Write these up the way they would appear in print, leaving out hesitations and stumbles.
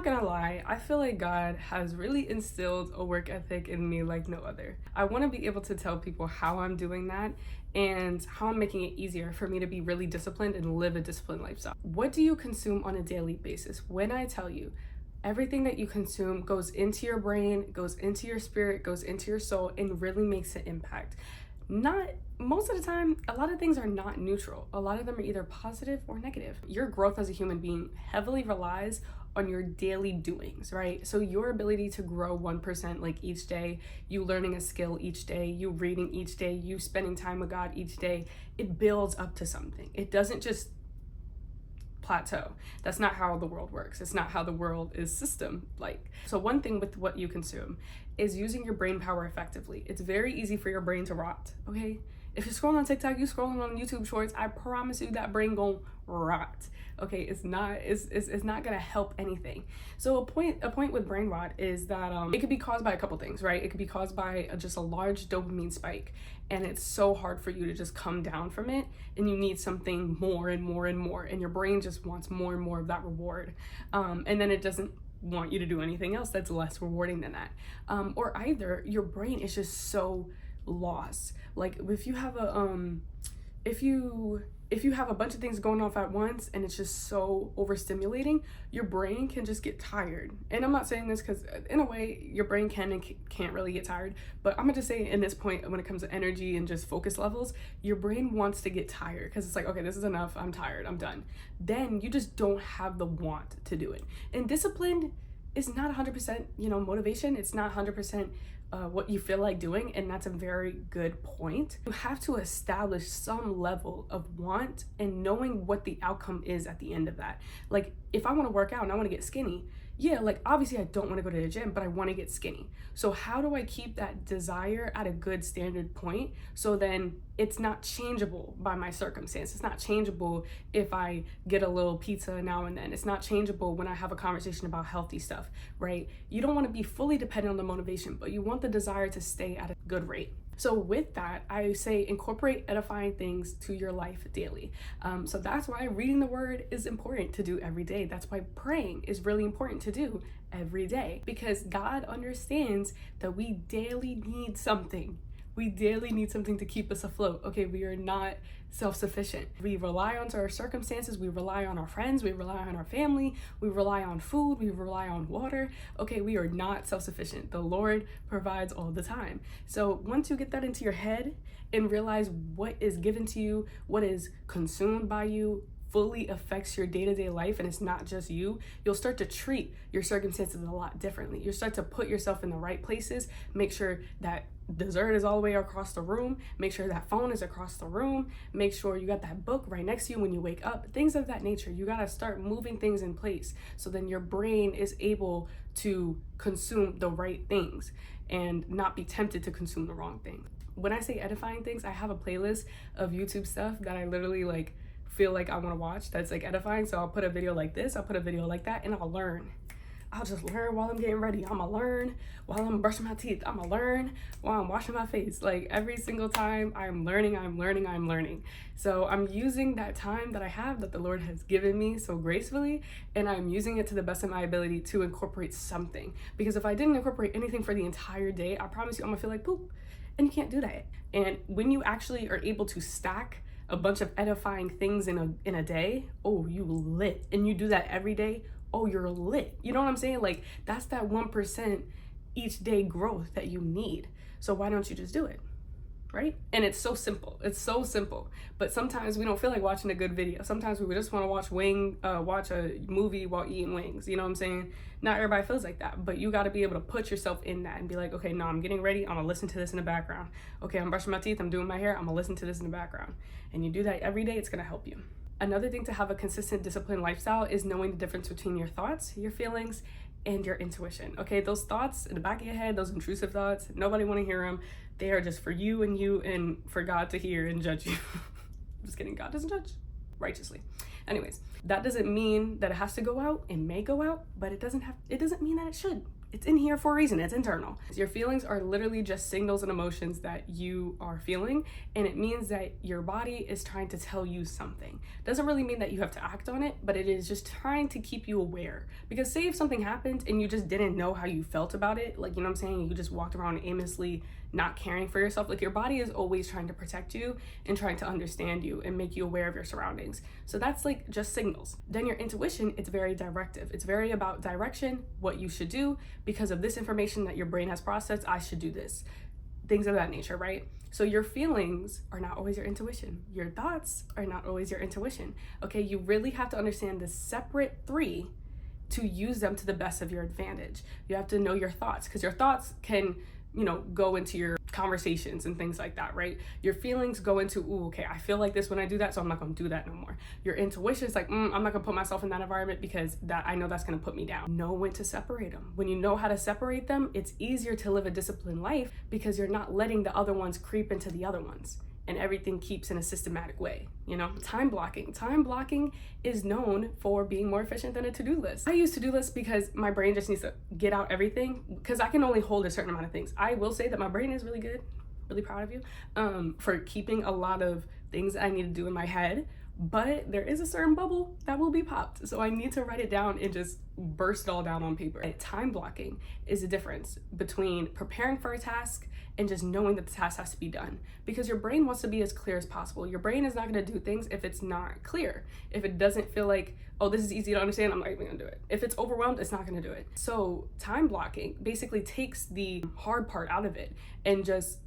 not gonna lie, I feel like God has really instilled a work ethic in me like no other. I want to be able to tell people how I'm doing that and how I'm making it easier for me to be really disciplined and live a disciplined lifestyle. What do you consume on a daily basis? When I tell you, everything that you consume goes into your brain, goes into your spirit, goes into your soul, and really makes an impact. Not most of the time, a lot of things are not neutral. A lot of them are either positive or negative. Your growth as a human being heavily relies on your daily doings, right? So your ability to grow 1% like each day, you learning a skill each day, you reading each day, you spending time with God each day, it builds up to something. It doesn't just plateau. That's not how the world works. It's not how the world is system like. So one thing with what you consume is using your brain power effectively. It's very easy for your brain to rot, okay? If you're scrolling on TikTok, you scrolling on YouTube shorts, I promise you that brain gon' rot. Okay, it's not gonna help anything. So a point with brain rot is that it could be caused by a couple things, right? It could be caused by just a large dopamine spike, and it's so hard for you to just come down from it, and you need something more and more and more, and your brain just wants more and more of that reward, and then it doesn't want you to do anything else that's less rewarding than that, or either your brain is just so lost. Like if you have a bunch of things going off at once and it's just so overstimulating, your brain can just get tired. And I'm not saying this because in a way your brain can and can't really get tired, but I'm gonna just say in this point, when it comes to energy and just focus levels, your brain wants to get tired because it's like, okay, this is enough, I'm tired, I'm done. Then you just don't have the want to do it. And discipline is not 100% motivation. It's not 100% what you feel like doing, and that's a very good point. You have to establish some level of want and knowing what the outcome is at the end of that. Like if I want to work out and I want to get skinny, yeah, like obviously I don't want to go to the gym, but I want to get skinny. So how do I keep that desire at a good standard point so then it's not changeable by my circumstance? It's not changeable if I get a little pizza now and then. It's not changeable when I have a conversation about healthy stuff, right? You don't want to be fully dependent on the motivation, but you want the desire to stay at a good rate. So with that, I say incorporate edifying things to your life daily. So that's why reading the word is important to do every day. That's why praying is really important to do every day, because God understands that we daily need something. We daily need something to keep us afloat. Okay, we are not self-sufficient. We rely on our circumstances, we rely on our friends, we rely on our family, we rely on food, we rely on water. Okay, we are not self-sufficient. The Lord provides all the time. So once you get that into your head and realize what is given to you, what is consumed by you, fully affects your day-to-day life, and it's not just you, you'll start to treat your circumstances a lot differently. You'll start to put yourself in the right places, make sure that dessert is all the way across the room, make sure that phone is across the room, make sure you got that book right next to you when you wake up, things of that nature. You got to start moving things in place so then your brain is able to consume the right things and not be tempted to consume the wrong thing. When I say edifying things, I have a playlist of YouTube stuff that I literally like feel like I want to watch that's like edifying. So I'll put a video like this, I'll put a video like that, and I'll learn. I'll just learn while I'm getting ready. I'm gonna learn while I'm brushing my teeth. I'm gonna learn while I'm washing my face. Like every single time I'm learning, I'm learning, I'm learning. So I'm using that time that I have, that the Lord has given me so gracefully, and I'm using it to the best of my ability to incorporate something. Because if I didn't incorporate anything for the entire day, I promise you I'm gonna feel like poop, and you can't do that. And when you actually are able to stack a bunch of edifying things in a day, oh, you lit. And you do that every day, oh, you're lit. You know what I'm saying? Like that's that 1% each day growth that you need. So why don't you just do it? Right? And it's so simple. It's so simple. But sometimes we don't feel like watching a good video. Sometimes we just want to watch a movie while eating wings. You know what I'm saying? Not everybody feels like that, but you got to be able to put yourself in that and be like, okay, no, I'm getting ready. I'm gonna listen to this in the background. Okay, I'm brushing my teeth. I'm doing my hair. I'm gonna listen to this in the background. And you do that every day, it's gonna help you. Another thing to have a consistent, disciplined lifestyle is knowing the difference between your thoughts, your feelings, and your intuition. Okay, those thoughts in the back of your head, those intrusive thoughts, nobody want to hear them. They are just for you and for God to hear and judge you. Just kidding, God doesn't judge righteously. Anyways, that doesn't mean that it has to go out. It may go out, but it doesn't mean that it should. It's in here for a reason. It's internal. Your feelings are literally just signals and emotions that you are feeling, and it means that your body is trying to tell you something. Doesn't really mean that you have to act on it, but it is just trying to keep you aware. Because say if something happened and you just didn't know how you felt about it, like, you know what I'm saying, you just walked around aimlessly not caring for yourself, like, your body is always trying to protect you and trying to understand you and make you aware of your surroundings. So that's like just signals. Then your intuition, it's very directive. It's very about direction, what you should do because of this information that your brain has processed. I should do this, things of that nature, right? So your feelings are not always your intuition. Your thoughts are not always your intuition. Okay, you really have to understand the separate three to use them to the best of your advantage. You have to know your thoughts, because your thoughts can, you know, go into your conversations and things like that, right? Your feelings go into, ooh, okay, I feel like this when I do that, so I'm not gonna do that no more. Your intuition is like, I'm not gonna put myself in that environment because that I know that's gonna put me down. Know when to separate them. When you know how to separate them, it's easier to live a disciplined life because you're not letting the other ones creep into the other ones. And everything keeps in a systematic way, you know? Time blocking. Time blocking is known for being more efficient than a to-do list. I use to-do lists because my brain just needs to get out everything, because I can only hold a certain amount of things. I will say that my brain is really good, really proud of you, for keeping a lot of things I need to do in my head, but there is a certain bubble that will be popped. So I need to write it down and just burst it all down on paper. Time blocking is the difference between preparing for a task and just knowing that the task has to be done, because your brain wants to be as clear as possible. Your brain is not going to do things if it's not clear. If it doesn't feel like, oh, this is easy to understand, I'm not even going to do it. If it's overwhelmed, it's not going to do it. So time blocking basically takes the hard part out of it and just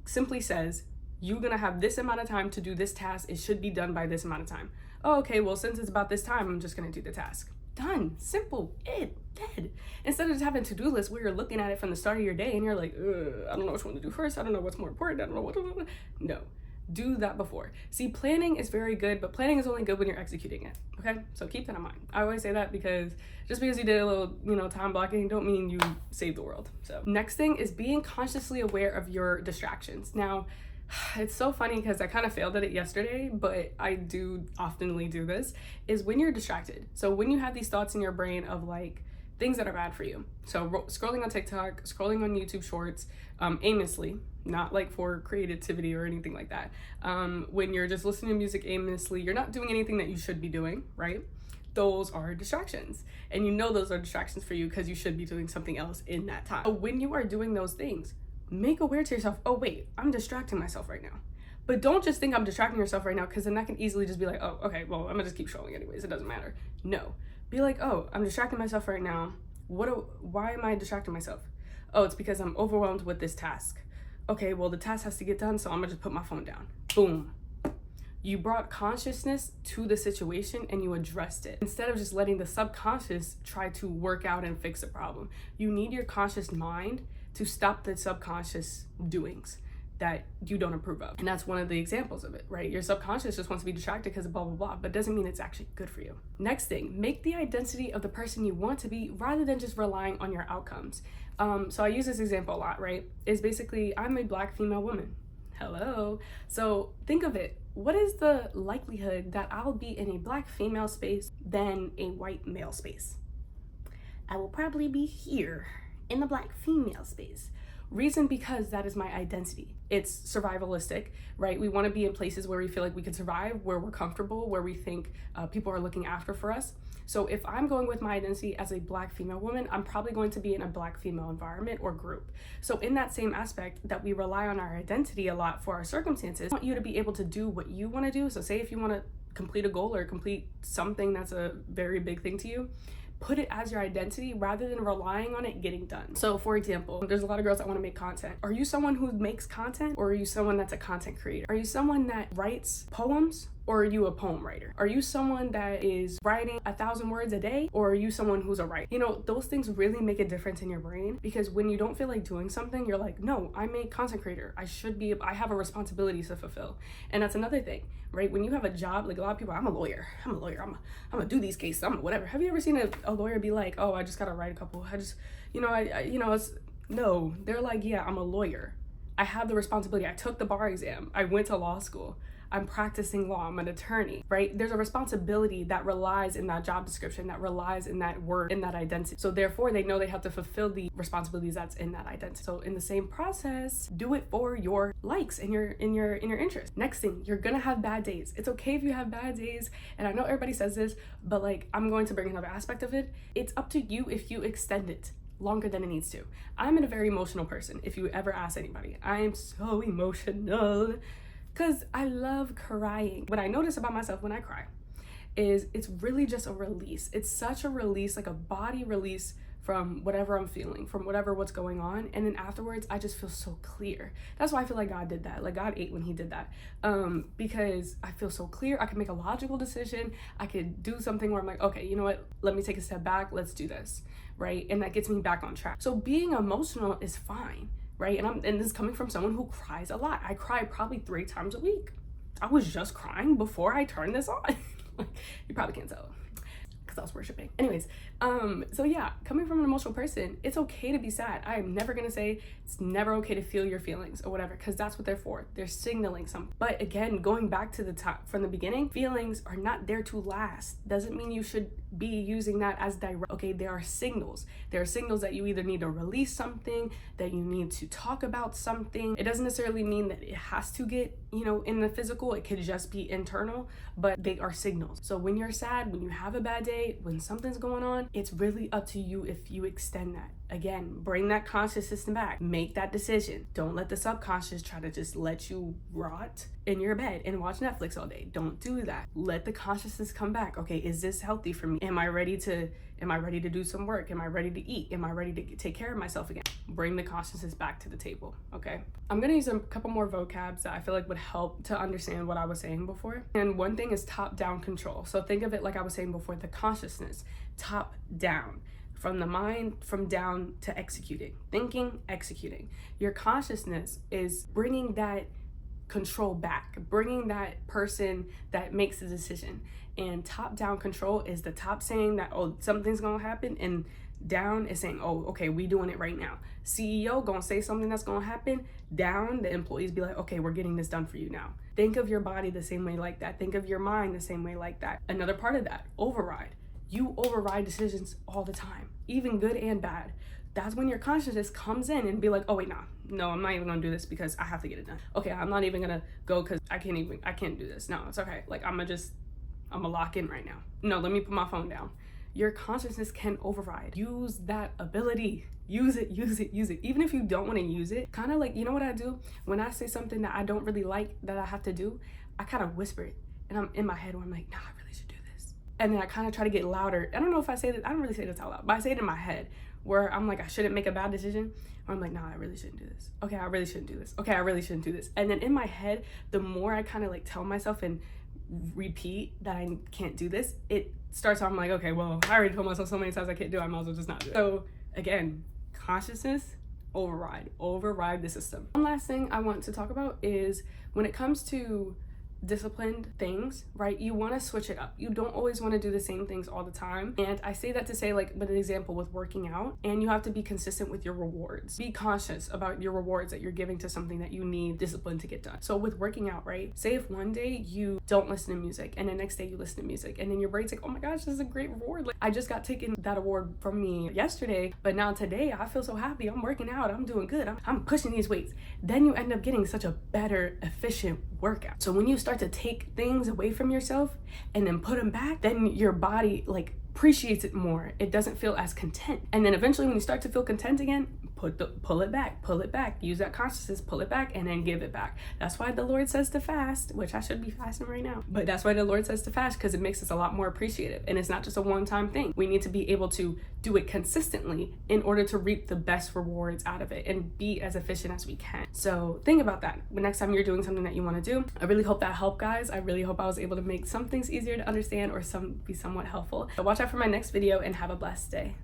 simply says, you're going to have this amount of time to do this task. It should be done by this amount of time. Oh, okay, well, since it's about this time, I'm just going to do the task. Done. Simple. Dead. Instead of just having a to-do list where you're looking at it from the start of your day and you're like, I don't know which one to do first. I don't know what's more important. I don't know what. No. Do that before. See, planning is very good, but planning is only good when you're executing it. Okay? So keep that in mind. I always say that because just because you did a little, time blocking don't mean you saved the world. So next thing is being consciously aware of your distractions. Now, it's so funny because I kind of failed at it yesterday, but I do oftenly do this, is when you're distracted. So when you have these thoughts in your brain of like things that are bad for you. So scrolling on TikTok, scrolling on YouTube Shorts, aimlessly, not like for creativity or anything like that. When you're just listening to music aimlessly, you're not doing anything that you should be doing, right? Those are distractions. And you know those are distractions for you because you should be doing something else in that time. So when you are doing those things, make aware to yourself, oh wait, I'm distracting myself right now. But don't just think I'm distracting yourself right now, because then that can easily just be like, oh, okay, well, I'm gonna just keep scrolling anyways, it doesn't matter. No, be like, oh, I'm distracting myself right now. Why am I distracting myself? Oh, it's because I'm overwhelmed with this task. Okay, well, the task has to get done, so I'm gonna just put my phone down. Boom. You brought consciousness to the situation and you addressed it. Instead of just letting the subconscious try to work out and fix the problem. You need your conscious mind to stop the subconscious doings that you don't approve of. And that's one of the examples of it, right? Your subconscious just wants to be distracted because of blah, blah, blah, but doesn't mean it's actually good for you. Next thing, make the identity of the person you want to be rather than just relying on your outcomes. So I use this example a lot, right? Is basically, I'm a Black female woman. Hello. So think of it. What is the likelihood that I'll be in a Black female space than a white male space? I will probably be here in the Black female space. Reason, because that is my identity. It's survivalistic, right? We want to be in places where we feel like we can survive, where we're comfortable, where we think people are looking after for us. So if I'm going with my identity as a Black female woman, I'm probably going to be in a Black female environment or group. So in that same aspect that we rely on our identity a lot for our circumstances, I want you to be able to do what you want to do. So say if you want to complete a goal or complete something that's a very big thing to you, put it as your identity rather than relying on it getting done. So for example, there's a lot of girls that want to make content. Are you someone who makes content, or are you someone that's a content creator? Are you someone that writes poems, or are you a poem writer? Are you someone that is writing 1,000 words a day, or are you someone who's a writer? Those things really make a difference in your brain, because when you don't feel like doing something, you're like, no, I'm a content creator. I have a responsibility to fulfill. And that's another thing, right? When you have a job, like a lot of people, I'm a lawyer, I'm gonna do these cases, I'm whatever. Have you ever seen a lawyer be like, oh, I just gotta write a couple, no, they're like, yeah, I'm a lawyer. I have the responsibility. I took the bar exam. I went to law school. I'm practicing law, I'm an attorney, right? There's a responsibility that relies in that job description, that relies in that word, in that identity. So therefore they know they have to fulfill the responsibilities that's in that identity. So in the same process, do it for your likes and your interest. Next thing, you're gonna have bad days. It's okay if you have bad days. And I know everybody says this, but like, I'm going to bring another aspect of it. It's up to you if you extend it longer than it needs to. I'm a very emotional person. If you ever ask anybody, I am so emotional because I love crying. What I notice about myself when I cry is it's really just a release. It's such a release, like a body release from whatever I'm feeling, from what's going on. And then afterwards, I just feel so clear. That's why I feel like God did that. Like God ate when he did that. Because I feel so clear. I can make a logical decision. I could do something where I'm like, okay, you know what? Let me take a step back. Let's do this, right? And that gets me back on track. So being emotional is fine, right? And this is coming from someone who cries a lot. I cry probably 3 times a week. I was just crying before I turned this on. You probably can't tell. I was worshiping. Anyways, so yeah, coming from an emotional person, it's okay to be sad. I am never gonna say it's never okay to feel your feelings or whatever, because that's what they're for. They're signaling something. But again, going back to the top from the beginning, feelings are not there to last. Doesn't mean you should be using that as direct. Okay, there are signals. There are signals that you either need to release something, that you need to talk about something. It doesn't necessarily mean that it has to get, in the physical. It could just be internal, but they are signals. So when you're sad, when you have a bad day, when something's going on, it's really up to you if you extend that. Again, bring that conscious system back. Make that decision. Don't let the subconscious try to just let you rot in your bed and watch Netflix all day. Don't do that. Let the consciousness come back. Okay, is this healthy for me? Am I ready to do some work? Am I ready to eat? Am I ready to take care of myself again? Bring the consciousness back to the table, okay? I'm gonna use a couple more vocabs that I feel like would help to understand what I was saying before. And one thing is top-down control. So think of it like I was saying before, the consciousness, top down. From the mind, from down to executing, thinking, executing. Your consciousness is bringing that control back, bringing that person that makes the decision. And top down control is the top saying that, oh, something's gonna happen, and down is saying, oh, okay, we doing it right now. CEO gonna say something that's gonna happen. Down, the employees be like, okay, we're getting this done for you now. Think of your body the same way like that. Think of your mind the same way like that. Another part of that, override. You override decisions all the time, even good and bad. That's when your consciousness comes in and be like, oh wait, no, I'm not even gonna do this because I have to get it done. Okay, I'm not even gonna go because I can't do this. No, it's okay. Like I'm gonna lock in right now. No, let me put my phone down. Your consciousness can override. Use that ability. Use it. Even if you don't want to use it, kind of like, you know what I do? When I say something that I don't really like that I have to do, I kind of whisper it. And I'm in my head where I'm like, nah, I really should do this. And then I kind of try to get louder. I don't know if I say that. I don't really say this out loud, but I say it in my head where I'm like, I shouldn't make a bad decision. Or I'm like, nah, I really shouldn't do this. Okay, I really shouldn't do this. Okay, I really shouldn't do this. And then in my head, the more I kind of like tell myself and repeat that I can't do this, it starts off, I'm like, okay, well, I already told myself so many times I can't do it, I might as well just not do it. So again, consciousness, override the system. One last thing I want to talk about is when it comes to disciplined things, right? You want to switch it up. You don't always want to do the same things all the time. And I say that to say, like, with an example with working out, and you have to be consistent with your rewards. Be conscious about your rewards that you're giving to something that you need discipline to get done. So with working out, right? Say if one day you don't listen to music and the next day you listen to music, and then your brain's like, oh my gosh, this is a great reward. Like, I just got taken that award from me yesterday, but now today I feel so happy. I'm working out. I'm doing good. I'm pushing these weights. Then you end up getting such a better, efficient workout. So when you start to take things away from yourself and then put them back, then your body like appreciates it more. It doesn't feel as content. And then eventually when you start to feel content again, pull it back, use that consciousness, pull it back, and then give it back. That's why the Lord says to fast, which I should be fasting right now, but that's why the Lord says to fast, because it makes us a lot more appreciative, and it's not just a one-time thing. We need to be able to do it consistently in order to reap the best rewards out of it and be as efficient as we can. So think about that when next time you're doing something that you want to do. I really hope that helped, guys. I really hope I was able to make some things easier to understand or be somewhat helpful. So watch out for my next video and have a blessed day.